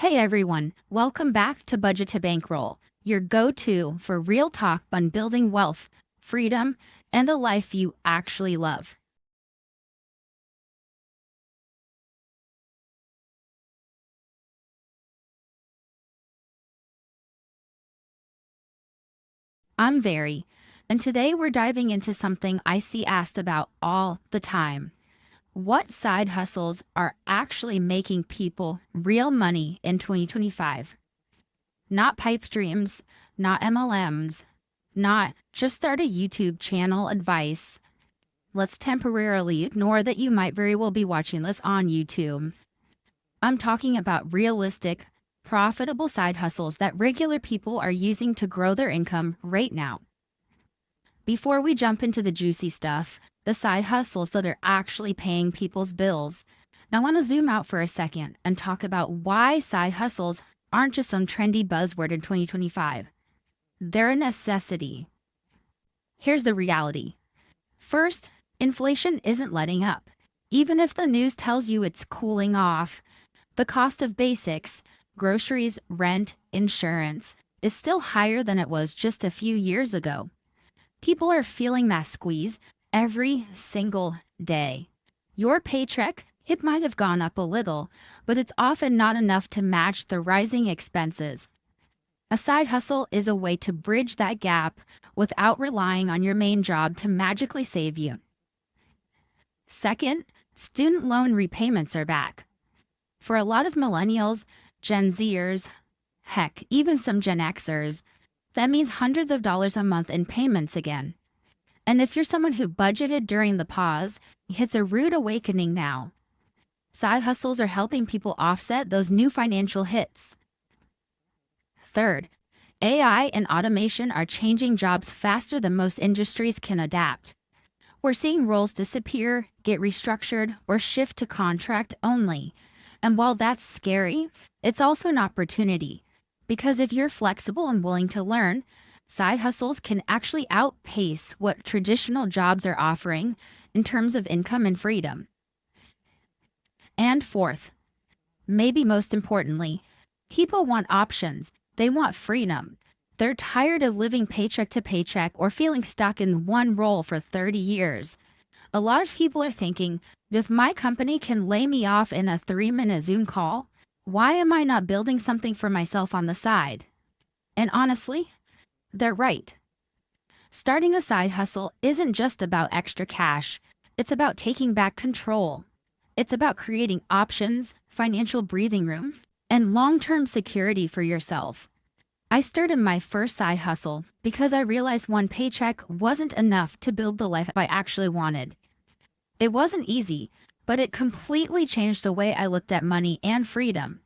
Hey everyone, welcome back to Budget to Bankroll, your go-to for real talk on building wealth, freedom, and the life you actually love. I'm Very, and today we're diving into something I see asked about all the time. What side hustles are actually making people real money in 2025? Not pipe dreams, not MLMs, not just start a YouTube channel advice. Let's temporarily ignore that you might very well be watching this on YouTube. I'm talking about realistic, profitable side hustles that regular people are using to grow their income right now. Before we jump into the juicy stuff, the side hustles that are actually paying people's bills, I want to zoom out for a second and talk about why side hustles aren't just some trendy buzzword in 2025. They're a necessity. Here's the reality. First, inflation isn't letting up. Even if the news tells you it's cooling off, the cost of basics, groceries, rent, insurance, is still higher than it was just a few years ago. People are feeling that squeeze every single day. Your paycheck, it might have gone up a little, but it's often not enough to match the rising expenses. A side hustle is a way to bridge that gap without relying on your main job to magically save you. Second, student loan repayments are back. For a lot of millennials, Gen Zers, heck, even some Gen Xers, that means hundreds of dollars a month in payments again. And if you're someone who budgeted during the pause, it's a rude awakening now. Side hustles are helping people offset those new financial hits. Third, AI and automation are changing jobs faster than most industries can adapt. We're seeing roles disappear, get restructured, or shift to contract only. And while that's scary, it's also an opportunity. Because if you're flexible and willing to learn, side hustles can actually outpace what traditional jobs are offering in terms of income and freedom. And fourth, maybe most importantly, people want options. They want freedom. They're tired of living paycheck to paycheck or feeling stuck in one role for 30 years. A lot of people are thinking, if my company can lay me off in a 3-minute Zoom call, why am I not building something for myself on the side? And honestly, they're right. Starting a side hustle isn't just about extra cash. It's about taking back control. It's about creating options, financial breathing room, and long-term security for yourself. I started my first side hustle because I realized one paycheck wasn't enough to build the life I actually wanted. It wasn't easy, but it completely changed the way I looked at money and freedom.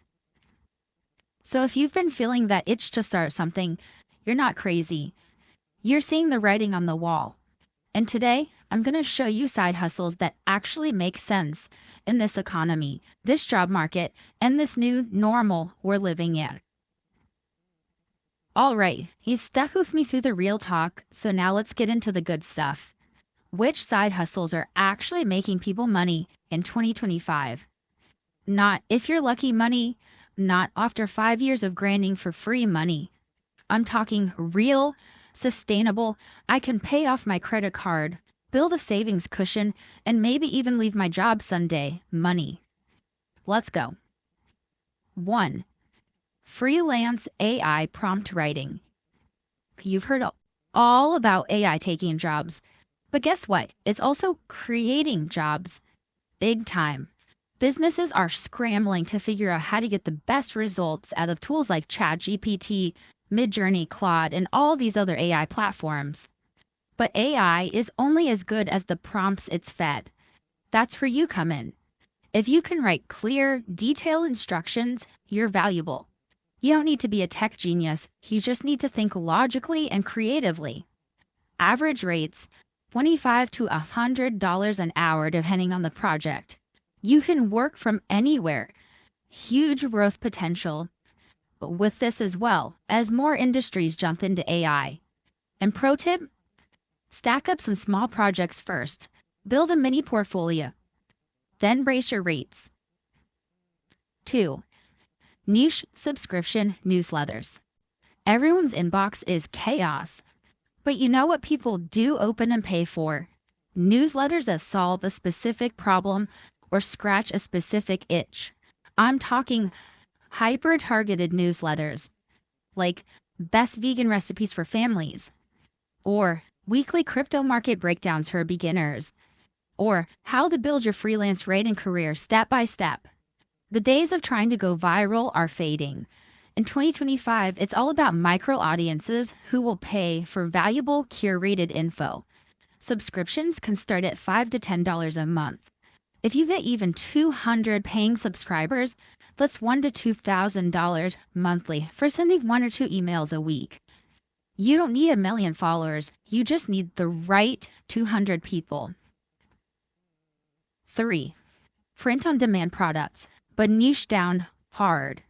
So if you've been feeling that itch to start something, you're not crazy. You're seeing the writing on the wall. And today, I'm going to show you side hustles that actually make sense in this economy, this job market, and this new normal we're living in. All right, you stuck with me through the real talk, so now let's get into the good stuff. Which side hustles are actually making people money in 2025? Not if you're lucky money, not after 5 years of grinding for free money. I'm talking real, sustainable, I can pay off my credit card, build a savings cushion, and maybe even leave my job someday money. Let's go. 1. Freelance AI prompt writing. You've heard all about AI taking jobs, but guess what? It's also creating jobs. Big time. Businesses are scrambling to figure out how to get the best results out of tools like ChatGPT, Midjourney, Claude, and all these other AI platforms. But AI is only as good as the prompts it's fed. That's where you come in. If you can write clear, detailed instructions, you're valuable. You don't need to be a tech genius, you just need to think logically and creatively. Average rates, $25 to $100 an hour depending on the project. You can work from anywhere. Huge growth potential. But with this as well, as more industries jump into AI. And pro tip, stack up some small projects first. Build a mini portfolio. Then brace your rates. 2. Niche subscription newsletters. Everyone's inbox is chaos. But you know what people do open and pay for? Newsletters that solve a specific problem or scratch a specific itch. I'm talking hyper-targeted newsletters, like best vegan recipes for families, or weekly crypto market breakdowns for beginners, or how to build your freelance writing career step by step. The days of trying to go viral are fading. In 2025, it's all about micro audiences who will pay for valuable curated info. Subscriptions can start at $5 to $10 a month. If you get even 200 paying subscribers, that's $1,000 to $2,000 monthly for sending 1 or 2 emails a week. You don't need a million followers, you just need the right 200 people. 3. Print-on-demand products, but niche down hard.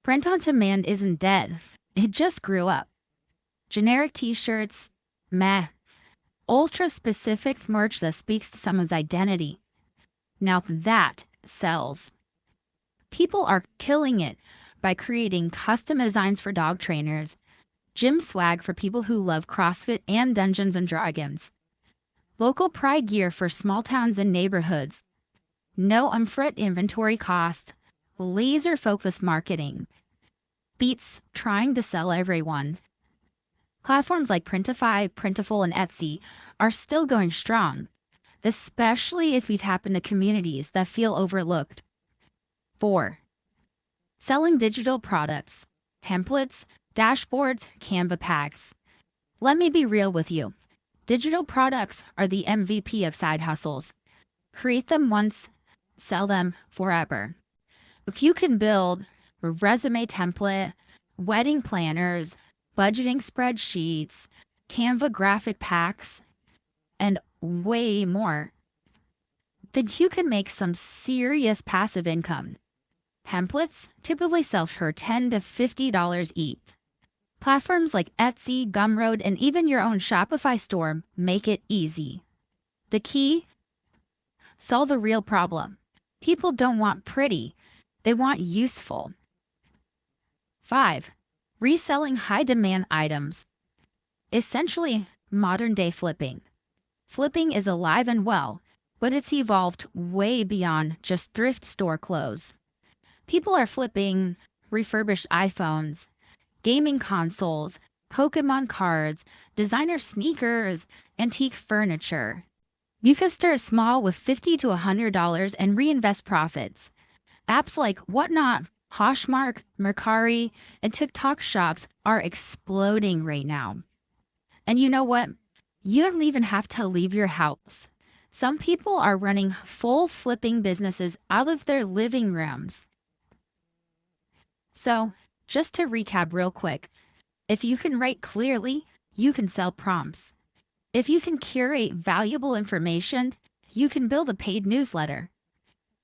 Print-on-demand isn't dead, it just grew up. Generic t-shirts, meh. Ultra-specific merch that speaks to someone's identity. Now that sells. People are killing it by creating custom designs for dog trainers, gym swag for people who love CrossFit and Dungeons and Dragons, local pride gear for small towns and neighborhoods, no upfront inventory cost, laser-focused marketing. Beats trying to sell everyone. Platforms like Printify, Printful, and Etsy are still going strong, especially if we tap into communities that feel overlooked. 4. Selling digital products, templates, dashboards, Canva packs. Let me be real with you. Digital products are the MVP of side hustles. Create them once, sell them forever. If you can build a resume template, wedding planners, budgeting spreadsheets, Canva graphic packs, and way more, then you can make some serious passive income. Templates typically sell for $10 to $50 each. Platforms like Etsy, Gumroad, and even your own Shopify store make it easy. The key? Solve the real problem. People don't want pretty, they want useful. 5. Reselling high-demand items. Essentially, modern-day flipping. Flipping is alive and well, but it's evolved way beyond just thrift store clothes. People are flipping refurbished iPhones, gaming consoles, Pokemon cards, designer sneakers, antique furniture. You can start small with $50 to $100 and reinvest profits. Apps like Whatnot, Poshmark, Mercari, and TikTok shops are exploding right now. And you know what? You don't even have to leave your house. Some people are running full flipping businesses out of their living rooms. So, just to recap real quick, if you can write clearly, you can sell prompts. If you can curate valuable information, you can build a paid newsletter.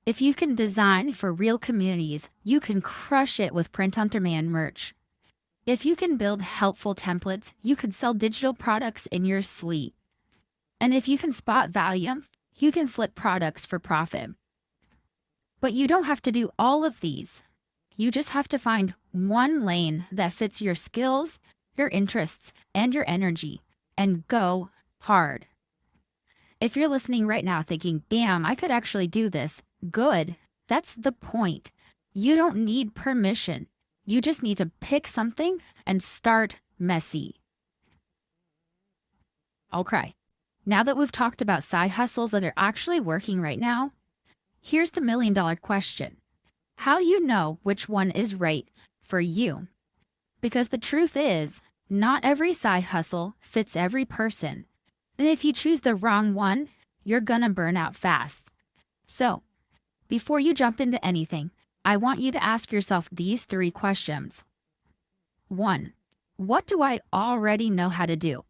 If you can design for real communities, you can crush it with print-on-demand merch. If you can build helpful templates, you can sell digital products in your sleep. And if you can spot value, you can flip products for profit. But you don't have to do all of these. You just have to find one lane that fits your skills, your interests, and your energy, and go hard. If you're listening right now thinking, bam, I could actually do this, good. That's the point. You don't need permission. You just need to pick something and start messy. Okay, now that we've talked about side hustles that are actually working right now, here's the million-dollar question. How do you know which one is right for you? Because the truth is, not every side hustle fits every person. And if you choose the wrong one, you're gonna burn out fast. So, before you jump into anything, I want you to ask yourself these 3 questions. 1. What do I already know how to do?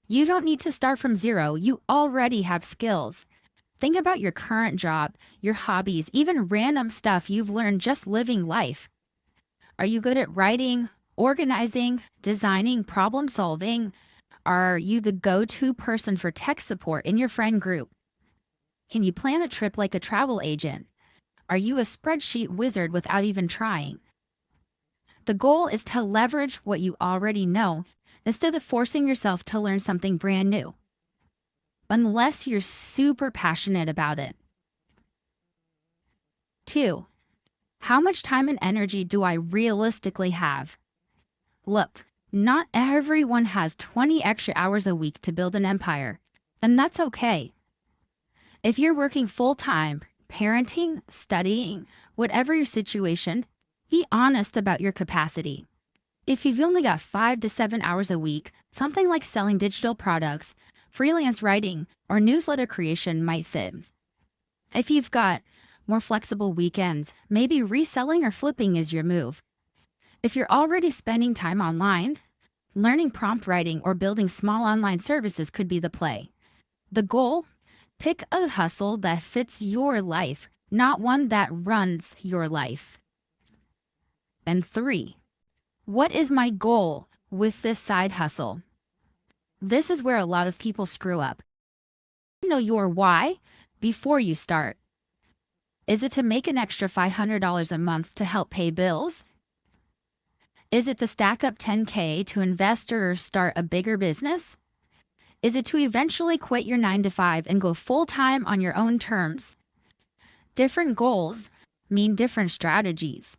You don't need to start from zero. You already have skills. Think about your current job, your hobbies, even random stuff you've learned just living life. Are you good at writing, organizing, designing, problem solving? Are you the go-to person for tech support in your friend group? Can you plan a trip like a travel agent? Are you a spreadsheet wizard without even trying? The goal is to leverage what you already know instead of forcing yourself to learn something brand new, unless you're super passionate about it. 2. How much time and energy do I realistically have? Look, not everyone has 20 extra hours a week to build an empire, and that's okay. If you're working full-time, parenting, studying, whatever your situation, be honest about your capacity. If you've only got 5 to 7 hours a week, something like selling digital products, freelance writing, or newsletter creation might fit. If you've got more flexible weekends, maybe reselling or flipping is your move. If you're already spending time online, learning prompt writing or building small online services could be the play. The goal? Pick a hustle that fits your life, not one that runs your life. And 3. What is my goal with this side hustle? This is where a lot of people screw up. Know your why before you start. Is it to make an extra $500 a month to help pay bills? Is it to stack up $10K to invest or start a bigger business? Is it to eventually quit your 9-to-5 and go full-time on your own terms? Different goals mean different strategies.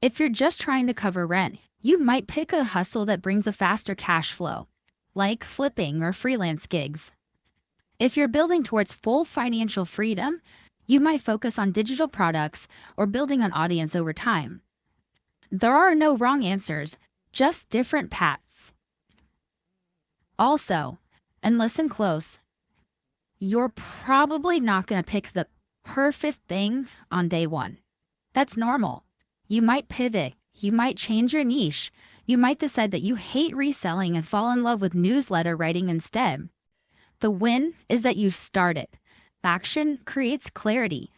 If you're just trying to cover rent, you might pick a hustle that brings a faster cash flow, like flipping or freelance gigs. If you're building towards full financial freedom, you might focus on digital products or building an audience over time. There are no wrong answers, just different paths. Also, and listen close, you're probably not going to pick the perfect thing on day one. That's normal. You might pivot, you might change your niche, you might decide that you hate reselling and fall in love with newsletter writing instead. The win is that you started. Action creates clarity,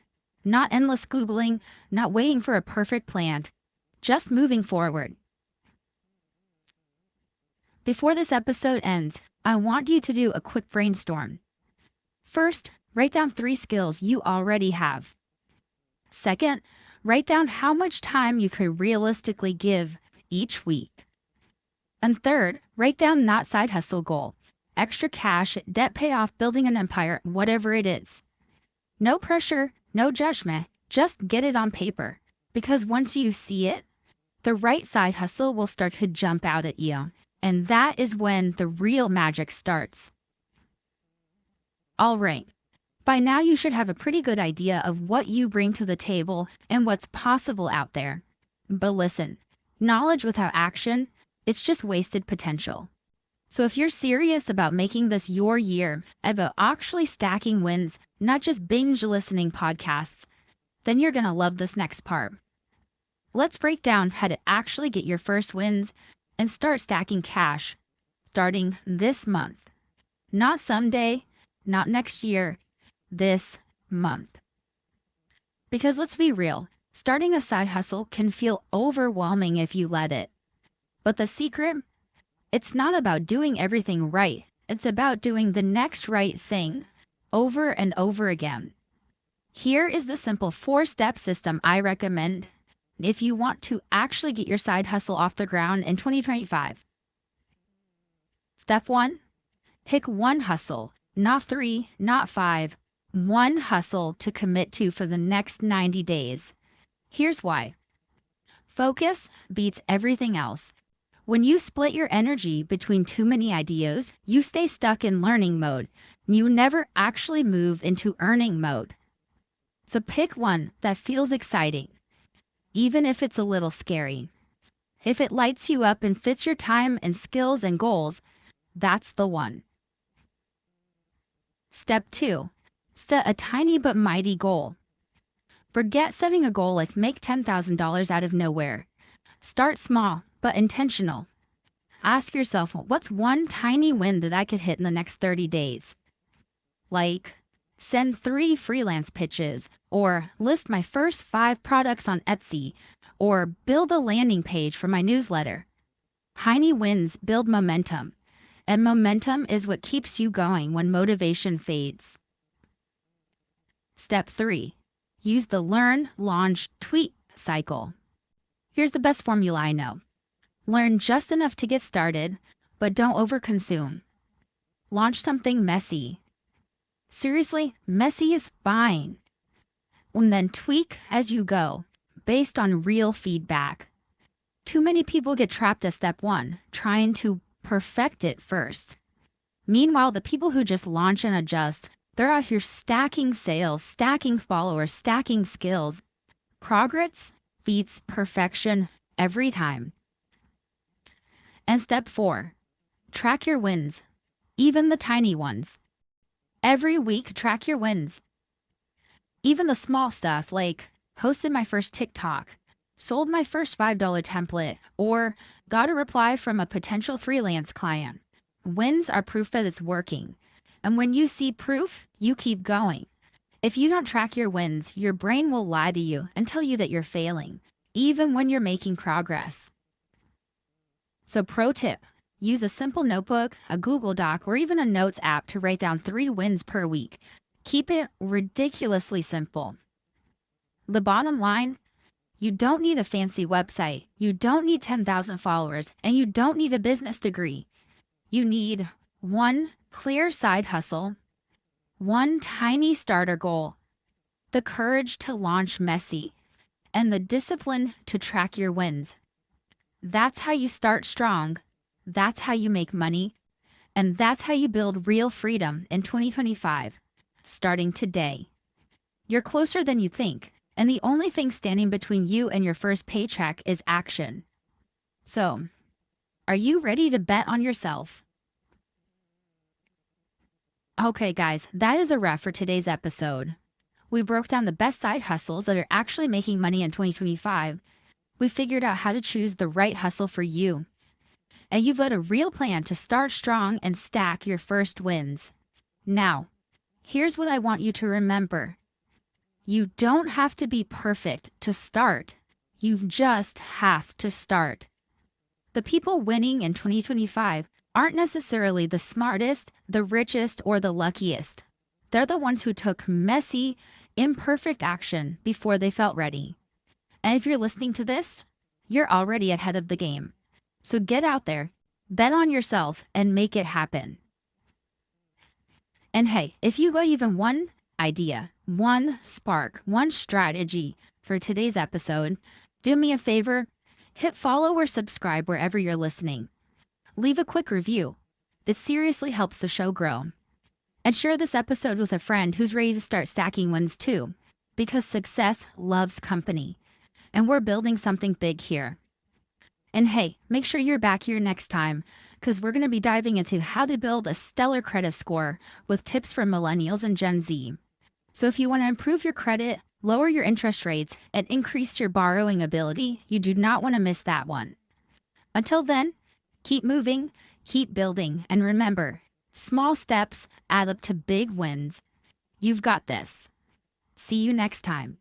not endless Googling, not waiting for a perfect plan, just moving forward. Before this episode ends, I want you to do a quick brainstorm. First, write down 3 skills you already have. Second, write down how much time you could realistically give each week. And third, write down that side hustle goal. Extra cash, debt payoff, building an empire, whatever it is. No pressure, no judgment, just get it on paper. Because once you see it, the right side hustle will start to jump out at you. And that is when the real magic starts. All right. By now you should have a pretty good idea of what you bring to the table and what's possible out there. But listen, knowledge without action, it's just wasted potential. So if you're serious about making this your year, about actually stacking wins, not just binge listening podcasts, then you're going to love this next part. Let's break down how to actually get your first wins and start stacking cash, starting this month. Not someday, not next year, this month. Because let's be real, starting a side hustle can feel overwhelming if you let it. But the secret? It's not about doing everything right. It's about doing the next right thing over and over again. Here is the simple 4-step system I recommend if you want to actually get your side hustle off the ground in 2025. Step 1, pick one hustle, not 3, not 5, one hustle to commit to for the next 90 days. Here's why. Focus beats everything else. When you split your energy between too many ideas, you stay stuck in learning mode. You never actually move into earning mode. So pick one that feels exciting, even if it's a little scary. If it lights you up and fits your time and skills and goals, that's the one. Step 2, set a tiny but mighty goal. Forget setting a goal like make $10,000 out of nowhere. Start small, but intentional. Ask yourself, what's one tiny win that I could hit in the next 30 days? Like, send 3 freelance pitches, or list my first 5 products on Etsy, or build a landing page for my newsletter. Tiny wins build momentum, and momentum is what keeps you going when motivation fades. Step 3, use the learn, launch, tweet cycle. Here's the best formula I know. Learn just enough to get started, but don't overconsume. Launch something messy. Seriously, messy is fine. And then tweak as you go, based on real feedback. Too many people get trapped at step 1, trying to perfect it first. Meanwhile, the people who just launch and adjust, they're out here stacking sales, stacking followers, stacking skills. Progress beats perfection every time. And step 4, track your wins, even the tiny ones. Every week, track your wins. Even the small stuff like hosted my first TikTok, sold my first $5 template, or got a reply from a potential freelance client. Wins are proof that it's working. And when you see proof, you keep going. If you don't track your wins, your brain will lie to you and tell you that you're failing, even when you're making progress. So pro tip, use a simple notebook, a Google Doc, or even a notes app to write down 3 wins per week. Keep it ridiculously simple. The bottom line, you don't need a fancy website, you don't need 10,000 followers, and you don't need a business degree. You need 1 clear side hustle, 1 tiny starter goal, the courage to launch messy, and the discipline to track your wins. That's how you start strong, that's how you make money, and that's how you build real freedom in 2025, starting today. You're closer than you think, and the only thing standing between you and your first paycheck is action. So, are you ready to bet on yourself? Okay, guys, that is a wrap for today's episode. We broke down the best side hustles that are actually making money in 2025. We figured out how to choose the right hustle for you. And you've got a real plan to start strong and stack your first wins. Now, here's what I want you to remember. You don't have to be perfect to start. You just have to start. The people winning in 2025 aren't necessarily the smartest, the richest, or the luckiest. They're the ones who took messy, imperfect action before they felt ready. And if you're listening to this, you're already ahead of the game. So get out there, bet on yourself, and make it happen. And hey, if you got even one idea, one spark, one strategy for today's episode, do me a favor, hit follow or subscribe wherever you're listening. Leave a quick review. This seriously helps the show grow. And share this episode with a friend who's ready to start stacking wins too, because success loves company. And we're building something big here. And hey, make sure you're back here next time, because we're going to be diving into how to build a stellar credit score with tips for millennials and Gen Z. So if you want to improve your credit, lower your interest rates, and increase your borrowing ability, you do not want to miss that one. Until then, keep moving, keep building, and remember, small steps add up to big wins. You've got this. See you next time.